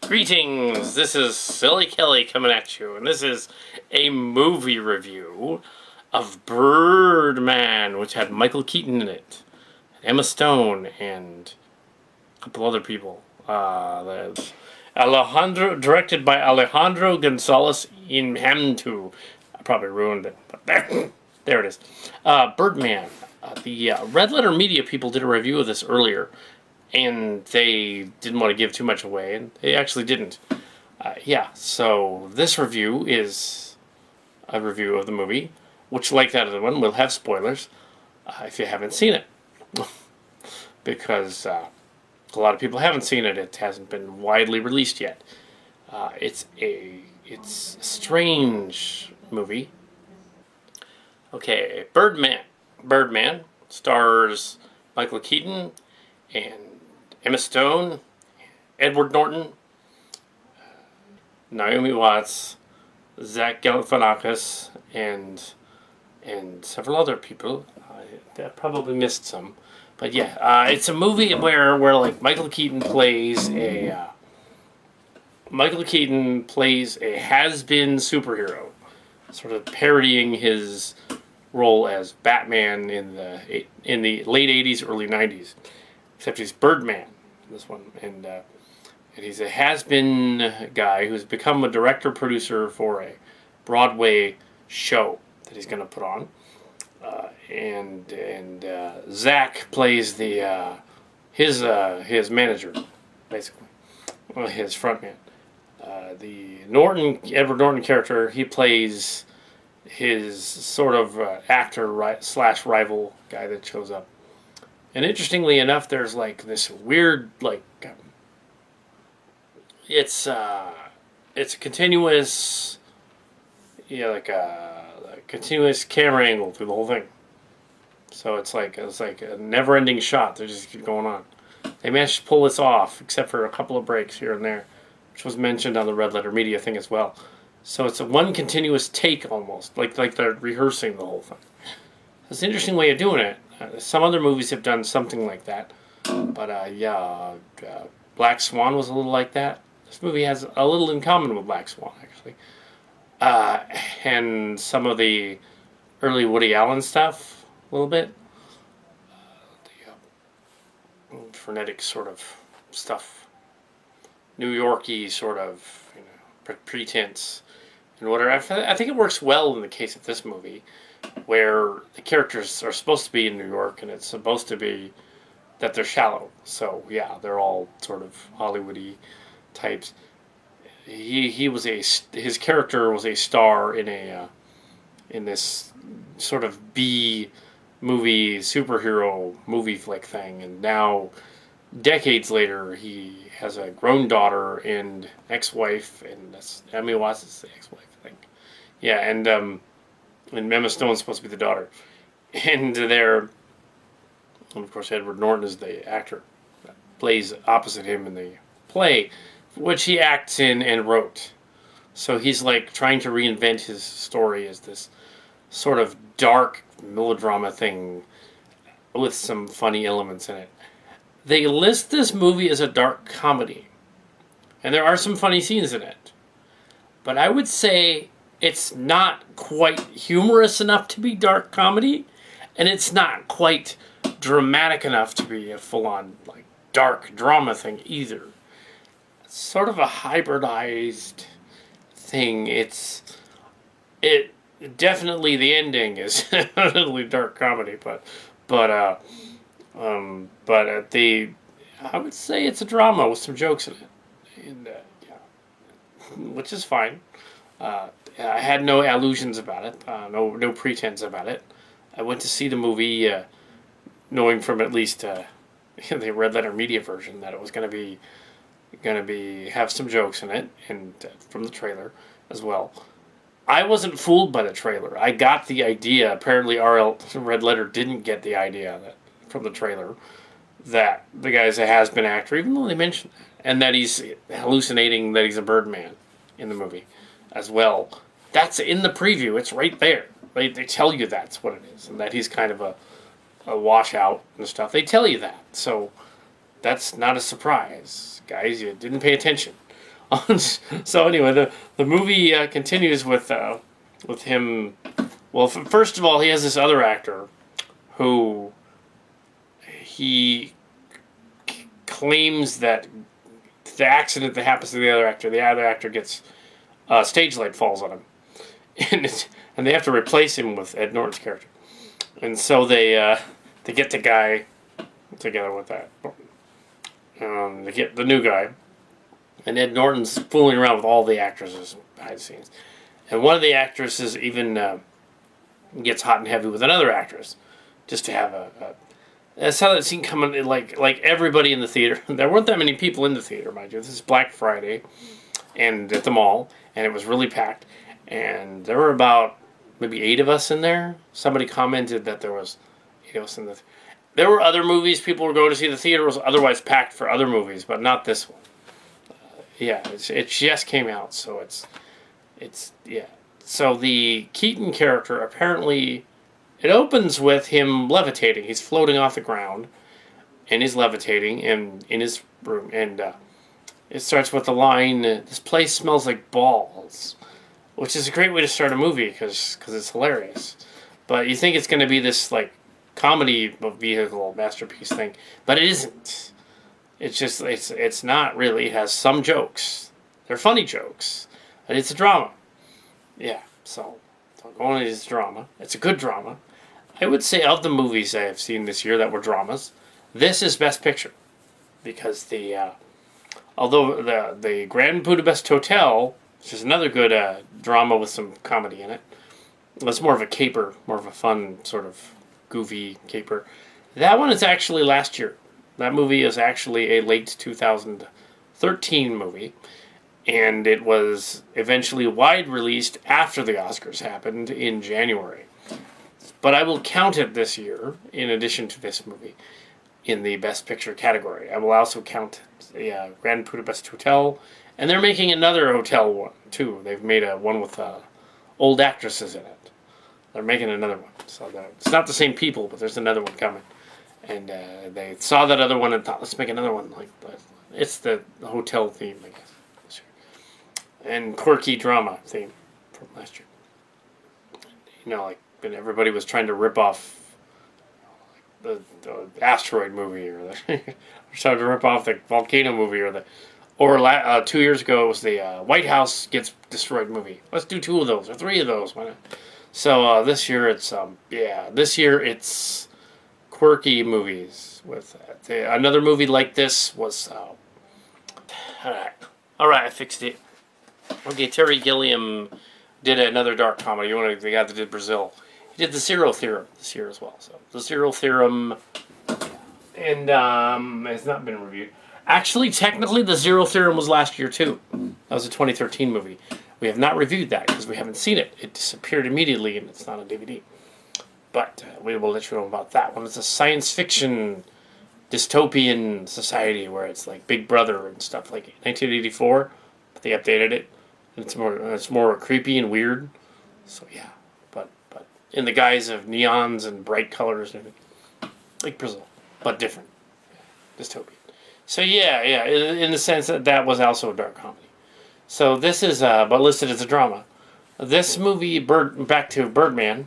Greetings, this is Silly Kelly coming at you, and this is a movie review of BirdMan, which had Michael Keaton in it, Emma Stone, and a couple other people. Directed by Alejandro Gonzalez Inarritu. I probably ruined it, but there it is. BirdMan. The Red Letter Media people did a review of this earlier, and they didn't want to give too much away, and they actually didn't. So this review is a review of the movie, which, like that other one, will have spoilers if you haven't seen it. Because a lot of people haven't seen it. It hasn't been widely released yet. It's a strange movie. Okay, BirdMan. BirdMan stars Michael Keaton and Emma Stone, Edward Norton, Naomi Watts, Zach Galifianakis, and several other people. I probably missed some, but yeah, it's a movie where like Michael Keaton plays a has-been superhero, sort of parodying his role as Batman in the late '80s, early '90s. Except he's Birdman, this one, and he's a has-been guy who's become a director-producer for a Broadway show that he's going to put on, and Zach plays the his manager, basically, his frontman. The Edward Norton character, he plays his sort of actor slash rival guy that shows up. And interestingly enough, there's like this weird, like, it's a continuous, like a continuous camera angle through the whole thing. So it's like a never-ending shot. They just keep going on. They managed to pull this off, except for a couple of breaks here and there, which was mentioned on the Red Letter Media thing as well. So it's a one continuous take almost, like they're rehearsing the whole thing. It's an interesting way of doing it. Some other movies have done something like that, but Black Swan was a little like that. This movie has a little in common with Black Swan, actually, and some of the early Woody Allen stuff, a little bit. The frenetic sort of stuff, New York-y sort of, pretense and whatever. I think it works well in the case of this movie, where the characters are supposed to be in New York, and it's supposed to be that they're shallow. So yeah, they're all sort of Hollywoody types. His character was a star in this sort of B movie superhero movie flick thing, and now decades later he has a grown daughter and ex-wife, and that's Emma Watts is the ex-wife, I think. Yeah, and Emma Stone's supposed to be the daughter. And of course, Edward Norton is the actor that plays opposite him in the play, which he acts in and wrote. So he's like trying to reinvent his story as this sort of dark melodrama thing with some funny elements in it. They list this movie as a dark comedy, and there are some funny scenes in it. But I would say it's not quite humorous enough to be dark comedy, and it's not quite dramatic enough to be a full-on like dark drama thing either. It's sort of a hybridized thing. It definitely, the ending is definitely dark comedy, but I would say it's a drama with some jokes in it, and which is fine. I had no illusions about it, no pretense about it. I went to see the movie knowing from at least the Red Letter Media version that it was going to be have some jokes in it, and from the trailer as well. I wasn't fooled by the trailer. I got the idea. Apparently, Red Letter didn't get the idea from the trailer that the guy's a has-been actor, even though they mentioned that, and that he's hallucinating that he's a Birdman in the movie as well. That's in the preview. It's right there. They tell you that's what it is, and that he's kind of a washout and stuff. They tell you that, so that's not a surprise, guys. You didn't pay attention. So anyway, the movie continues with him. Well, first of all, he has this other actor who he claims that the accident that happens to the other actor gets stage light falls on him, and they have to replace him with Ed Norton's character, and so they get the guy together with that. They get the new guy, and Ed Norton's fooling around with all the actresses behind the scenes, and one of the actresses even gets hot and heavy with another actress, just to have a that's how that scene coming. Like everybody in the theater. There weren't that many people in the theater, mind you. This is Black Friday, and at the mall, and it was really packed. And there were about maybe 8 of us in there. Somebody commented that there was 8 of us in the. There were other movies people were going to see. The theater was otherwise packed for other movies, but not this one. Yeah, it just came out, so it's yeah. So the Keaton character apparently. It opens with him levitating. He's floating off the ground, and he's levitating in his room. And it starts with the line, "This place smells like balls," which is a great way to start a movie because it's hilarious. But you think it's going to be this like comedy vehicle masterpiece thing, but it isn't. It's just it's not really. It has some jokes. They're funny jokes, but it's a drama. Yeah, so going into this drama. It's a good drama. I would say of the movies I have seen this year that were dramas, this is Best Picture, because although the Grand Budapest Hotel, which is another good drama with some comedy in it, it's more of a caper, more of a fun sort of goofy caper. That one is actually last year. That movie is actually a late 2013 movie, and it was eventually wide released after the Oscars happened in January. But I will count it this year, in addition to this movie, in the Best Picture category. I will also count the Grand Budapest Hotel, and they're making another hotel one, too. They've made one with old actresses in it. They're making another one. So it's not the same people, but there's another one coming. And they saw that other one and thought, let's make another one. It's the hotel theme, I guess, this year. And quirky drama theme from last year. And everybody was trying to rip off the asteroid movie, or trying to rip off the volcano movie, or 2 years ago it was the White House gets destroyed movie. Let's do 2 of those or 3 of those. Why not? So this year it's quirky movies with another movie like this was. All right, I fixed it. Okay, Terry Gilliam did another dark comedy. The guy that did Brazil. He did The Zero Theorem this year as well. So The Zero Theorem, and has not been reviewed. Actually, technically, The Zero Theorem was last year too. That was a 2013 movie. We have not reviewed that because we haven't seen it. It disappeared immediately, and it's not on DVD. But we will let you know about that one. It's a science fiction dystopian society where it's like Big Brother and stuff, like 1984, but they updated it. And it's more creepy and weird. So yeah, but in the guise of neons and bright colors and everything, like Brazil, but different, dystopian. So yeah, in the sense that was also a dark comedy. So this is but listed as a drama. This movie, back to BirdMan.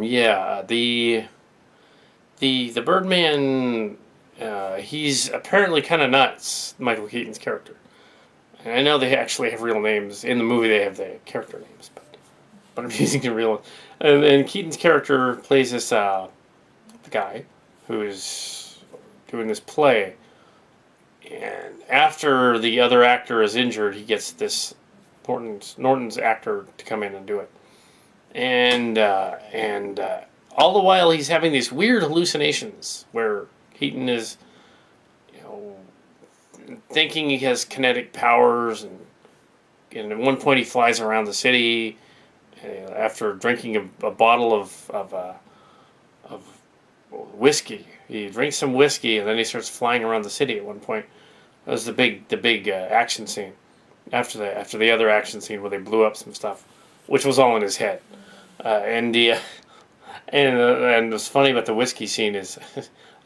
Yeah, the BirdMan. He's apparently kind of nuts, Michael Keaton's character. And I know they actually have real names. In the movie they have the character names, but I'm using the real ones. And Keaton's character plays this the guy who is doing this play. And after the other actor is injured, he gets this Norton's actor to come in and do it. And all the while he's having these weird hallucinations where Keaton is, thinking he has kinetic powers, and at one point he flies around the city after drinking a bottle of whiskey. He drinks some whiskey, and then he starts flying around the city at one point. That was the big action scene after the other action scene where they blew up some stuff, which was all in his head. And what's funny about the whiskey scene is,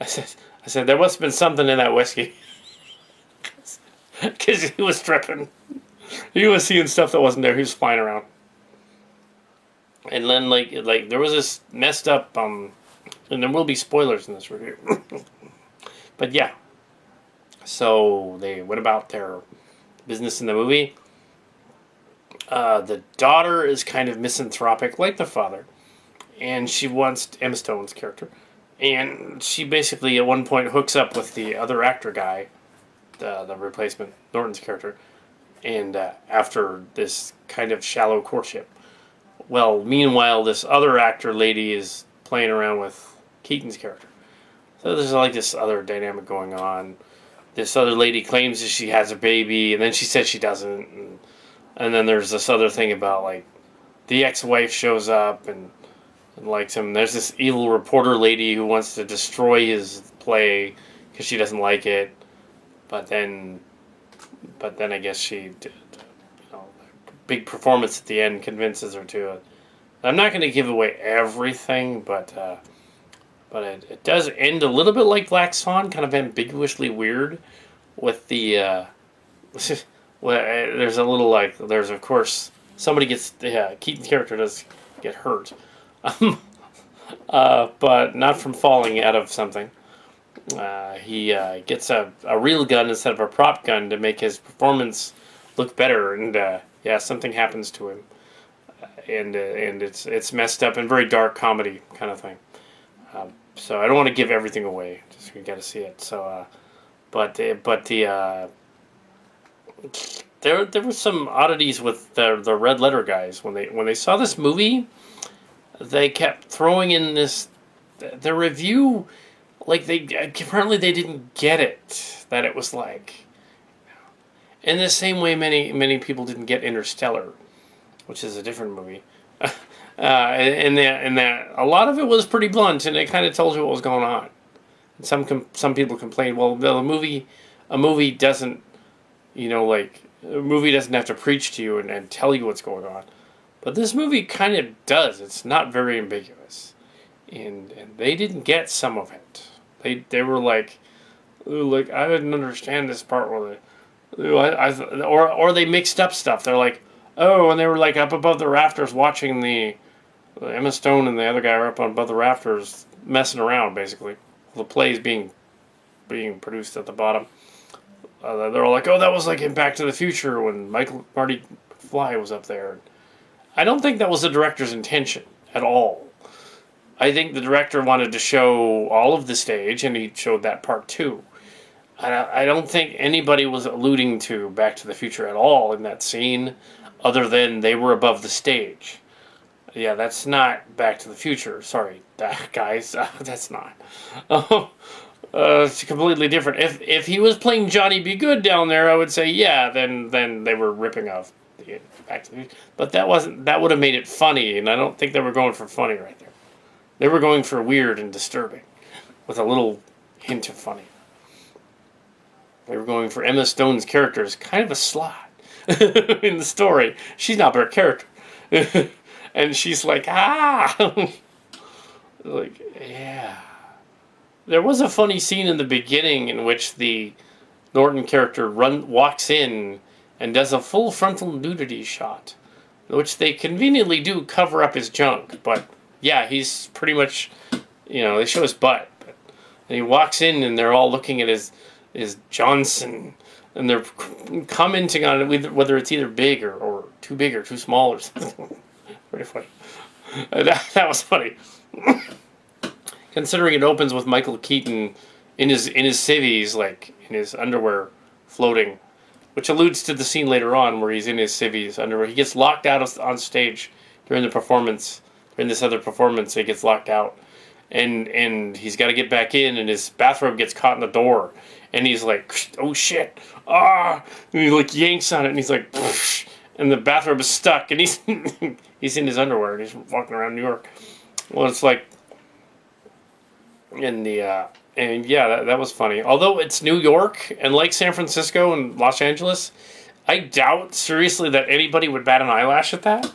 I said there must have been something in that whiskey. because he was tripping. He was seeing stuff that wasn't there. He was flying around. And then like there was this messed up and there will be spoilers in this review. But yeah. So they went about their business in the movie. The daughter is kind of misanthropic, like the father, and she wants Emma Stone's character, and she basically at one point hooks up with the other actor guy, the replacement Norton's character, and after this kind of shallow courtship. Well, meanwhile, this other actor lady is playing around with Keaton's character. So there's like this other dynamic going on. This other lady claims that she has a baby, and then she says she doesn't. And then there's this other thing about, like, the ex-wife shows up and likes him. There's this evil reporter lady who wants to destroy his play because she doesn't like it. But then I guess she did, big performance at the end convinces her to it. I'm not going to give away everything, but it does end a little bit like Black Swan, kind of ambiguously weird with the... well, there's a little there's of course somebody gets Keaton's character does get hurt, but not from falling out of something. He gets a real gun instead of a prop gun to make his performance look better, and something happens to him, and it's messed up and very dark comedy kind of thing. So I don't want to give everything away. Just you got to see it. So, there were some oddities with the Red Letter guys when they saw this movie. They kept throwing in the review, like apparently they didn't get it, that it was like, in the same way many people didn't get Interstellar, which is a different movie. And that a lot of it was pretty blunt, and it kind of told you what was going on. And some people complained, well, a movie doesn't, a movie doesn't have to preach to you and tell you what's going on. But this movie kind of does. It's not very ambiguous, and they didn't get some of it. They were like, I didn't understand this part where or they mixed up stuff. They're like, oh, and they were like up above the rafters watching the Emma Stone and the other guy are up above the rafters messing around, basically. The play is being produced at the bottom. They're all like, oh, that was like in Back to the Future when Marty Fly was up there. I don't think that was the director's intention at all. I think the director wanted to show all of the stage, and he showed that part too. I don't think anybody was alluding to Back to the Future at all in that scene, other than they were above the stage. Yeah, that's not Back to the Future. Sorry, guys, that's not. It's completely different. If he was playing Johnny Be Good down there, I would say then they were ripping off Back to the Future. But that would have made it funny, and I don't think they were going for funny right there. They were going for weird and disturbing, with a little hint of funny. They were going for Emma Stone's character as kind of a slut in the story. She's not her character. And she's like, like, yeah. There was a funny scene in the beginning in which the Norton character walks in and does a full frontal nudity shot, which they conveniently do cover up his junk. But yeah, he's pretty much, they show his butt. And he walks in and they're all looking at his Johnson, and they're commenting on it, whether it's either big or too big or too small or something. Pretty funny. That was funny. Considering it opens with Michael Keaton in his civvies, like in his underwear, floating, which alludes to the scene later on where he's in his civvies underwear. He gets locked out on stage during the performance. During this other performance, he gets locked out, and he's got to get back in, and his bathrobe gets caught in the door, and he's like, oh shit, and he like yanks on it, and he's like, psh, and the bathrobe is stuck, and he's he's in his underwear, and he's walking around New York. Well, it's like, and that was funny. Although it's New York, and like San Francisco and Los Angeles, I doubt seriously that anybody would bat an eyelash at that.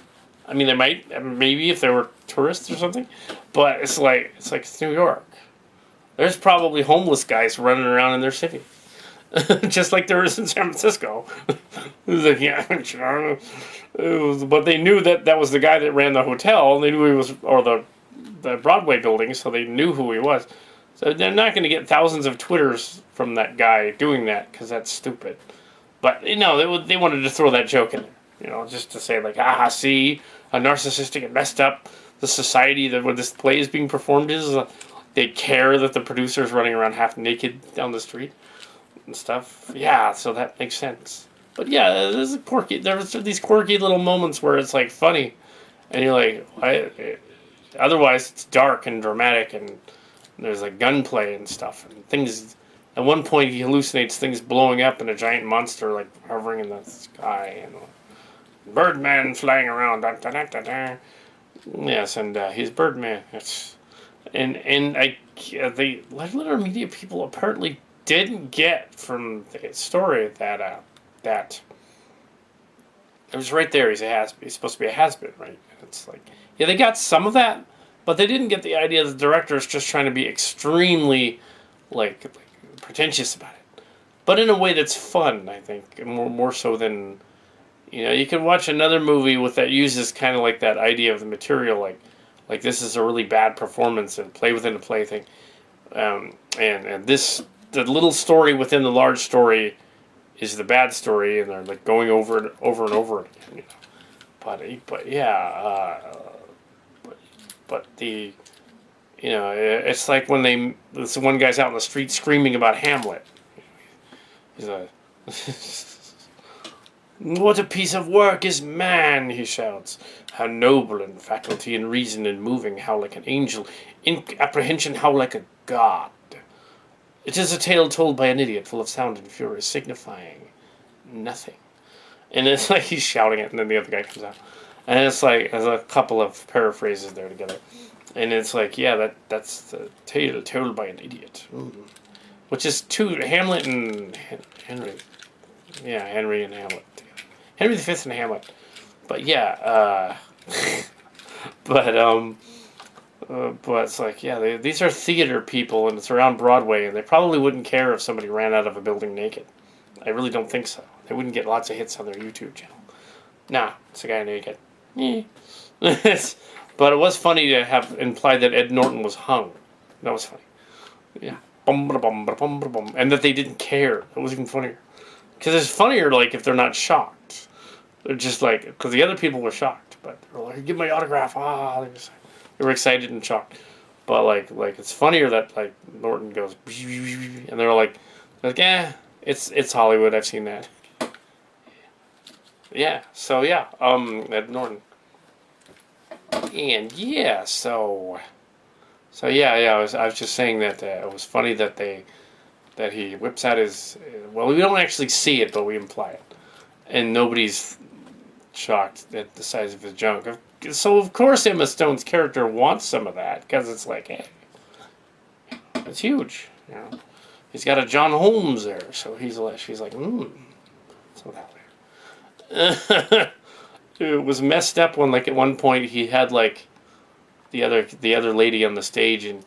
I mean, they might, maybe if they were tourists or something, but it's like it's New York. There's probably homeless guys running around in their city. just like there is in San Francisco. It was like, yeah, but they knew that was the guy that ran the hotel. And they knew he was, or the Broadway building, so they knew who he was. So they're not going to get thousands of Twitters from that guy doing that because that's stupid. But they wanted to throw that joke in there, just to say like, see, how narcissistic and messed up the society that where this play is being performed is. They care that the producer's running around half naked down the street and stuff. Yeah, so that makes sense. But yeah, there's quirky. There's these quirky little moments where it's like funny, and you're like, why? Otherwise, it's dark and dramatic, and there's like gunplay and stuff and things. At one point, he hallucinates things blowing up and a giant monster like hovering in the sky and BirdMan flying around. Dun, dun, dun, dun, dun. Yes, and he's BirdMan. And the letter media people apparently didn't get from the story that it was right there. He's supposed to be a has-been, right? And it's like, yeah, they got some of that, but they didn't get the idea that the director is just trying to be extremely like pretentious about it, but in a way that's fun. I think more so than you can watch another movie with that uses kind of like that idea of the material, like this is a really bad performance and play within a play thing, and this the little story within the large story is the bad story, and they're like going over and over again. But yeah, but the it's like when this one guy's out in the street screaming about Hamlet. He's a what a piece of work is man, he shouts. How noble in faculty and reason and moving, how like an angel, in apprehension, how like a god. It is a tale told by an idiot, full of sound and fury, signifying nothing. And it's like he's shouting it, and then the other guy comes out. And it's like, there's a couple of paraphrases there together. And it's like, yeah, that's the tale told by an idiot. Which is Hamlet and Henry. Yeah, Henry and Hamlet together. Henry V and Hamlet. But yeah, but it's like, yeah, these are theater people, and it's around Broadway, and they probably wouldn't care if somebody ran out of a building naked. I really don't think so. They wouldn't get lots of hits on their YouTube channel. Nah, it's a guy naked. But it was funny to have implied that Ed Norton was hung. That was funny. Yeah. And that they didn't care. It was even funnier. Because it's funnier, like, if they're not shocked. They're just like, because the other people were shocked. But they were like, give my autograph. They were excited and shocked. But, like it's funnier that, like, Norton goes, and they're like, it's Hollywood. I've seen that. Yeah, so yeah, Ed Norton. And yeah, so yeah, I was just saying that it was funny that he whips out his, well, we don't actually see it, but we imply it, and nobody's shocked at the size of his junk. So of course Emma Stone's character wants some of that, because it's like, hey, it's huge, He's got a John Holmes there, so she's like, so that way. It was messed up when, like, at one point he had, like, the other lady on the stage, and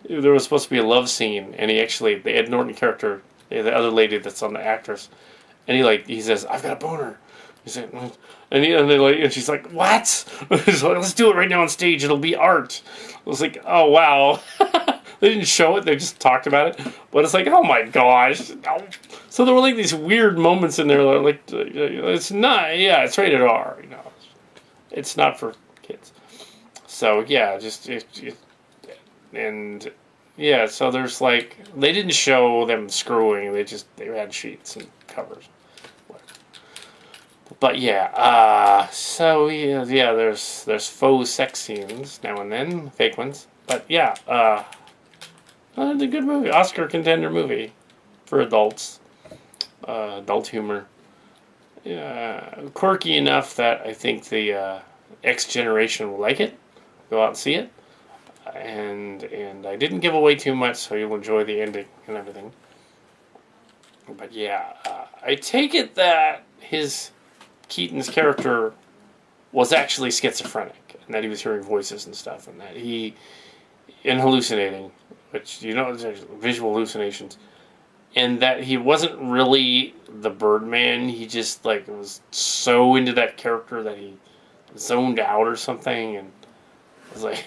there was supposed to be a love scene, and the Ed Norton character, the other lady that's on the actress, and he says, I've got a boner. He said, and she's like, what? He's like, let's do it right now on stage. It'll be art. I was like, oh wow. They didn't show it. They just talked about it. But it's like, oh my gosh. So there were like these weird moments in there. Like, it's not. Yeah, it's rated R. It's not for kids. So yeah, and yeah. So there's like, they didn't show them screwing. They had sheets and covers. But yeah. So yeah. There's faux sex scenes now and then, fake ones. But yeah. It's a good movie. Oscar contender movie for adults. Adult humor. Quirky enough that I think the X generation will like it. Go out and see it. And I didn't give away too much, so you'll enjoy the ending and everything. But yeah, I take it that Keaton's character was actually schizophrenic, and that he was hearing voices and stuff, and that in hallucinating, which, visual hallucinations, and that he wasn't really the Birdman. He just like was so into that character that he zoned out or something, and it was like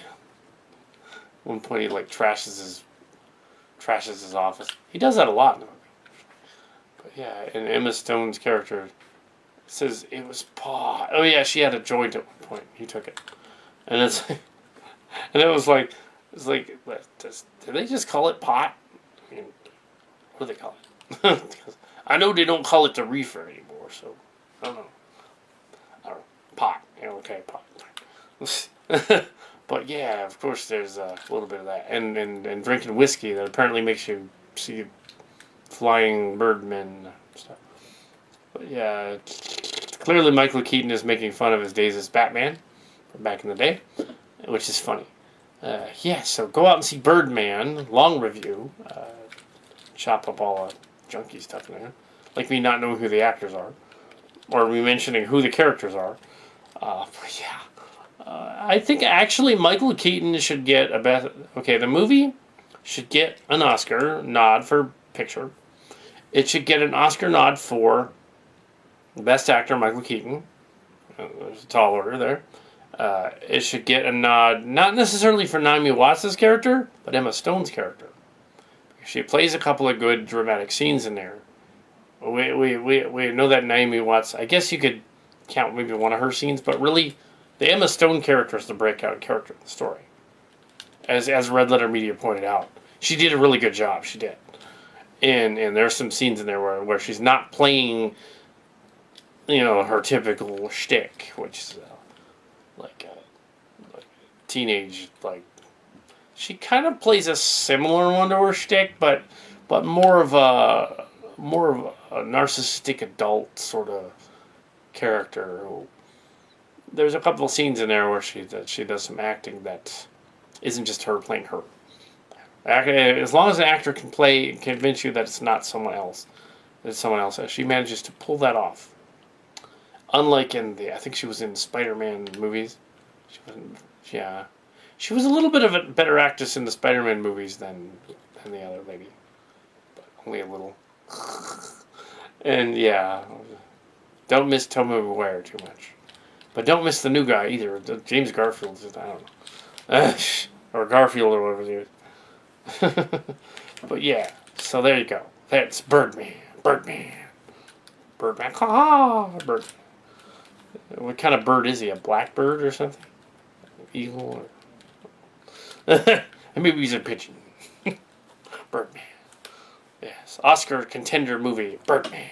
one point he like trashes his office. He does that a lot in the movie. But yeah, and Emma Stone's character says it was pot. Oh yeah, she had a joint at one point. He took it, and it's like, and it's like did they just call it pot? I mean, what do they call it? I know they don't call it the reefer anymore, so I don't know. I don't know. Pot. Yeah, okay, pot. But yeah, of course, there's a little bit of that, and drinking whiskey that apparently makes you see flying birdmen stuff. But yeah, clearly Michael Keaton is making fun of his days as Batman from back in the day, which is funny. Yeah, so go out and see Birdman, long review. Chop up all the junky stuff in there. Like me not knowing who the actors are, or me mentioning who the characters are. But yeah. I think actually Michael Keaton should get a best. Okay, the movie should get an Oscar nod for picture. It should get an Oscar nod for best actor, Michael Keaton. There's a tall order there. It should get a nod, not necessarily for Naomi Watts' character, but Emma Stone's character. She plays a couple of good dramatic scenes in there. We know that Naomi Watts. I guess you could count maybe one of her scenes, but really, the Emma Stone character is the breakout character in the story. As Red Letter Media pointed out, she did a really good job. She did, and there's some scenes in there where she's not playing, her typical shtick, which is like teenage like. She kind of plays a similar one to her shtick, but more of a narcissistic adult sort of character. There's a couple of scenes in there where she does some acting that isn't just her playing her. As long as an actor can convince you that it's not someone else, that it's someone else, she manages to pull that off. Unlike I think she was in Spider-Man movies. She was a little bit of a better actress in the Spider-Man movies than the other lady, but only a little. And yeah, don't miss Tobey Maguire too much. But don't miss the new guy either. James Garfield, I don't know. Or Garfield or whatever it is. But yeah, so there you go. That's Birdman. Birdman. Bird. What kind of bird is he? A blackbird or something? Eagle? Maybe he's a pigeon. Birdman. Yes. Oscar contender movie. Birdman.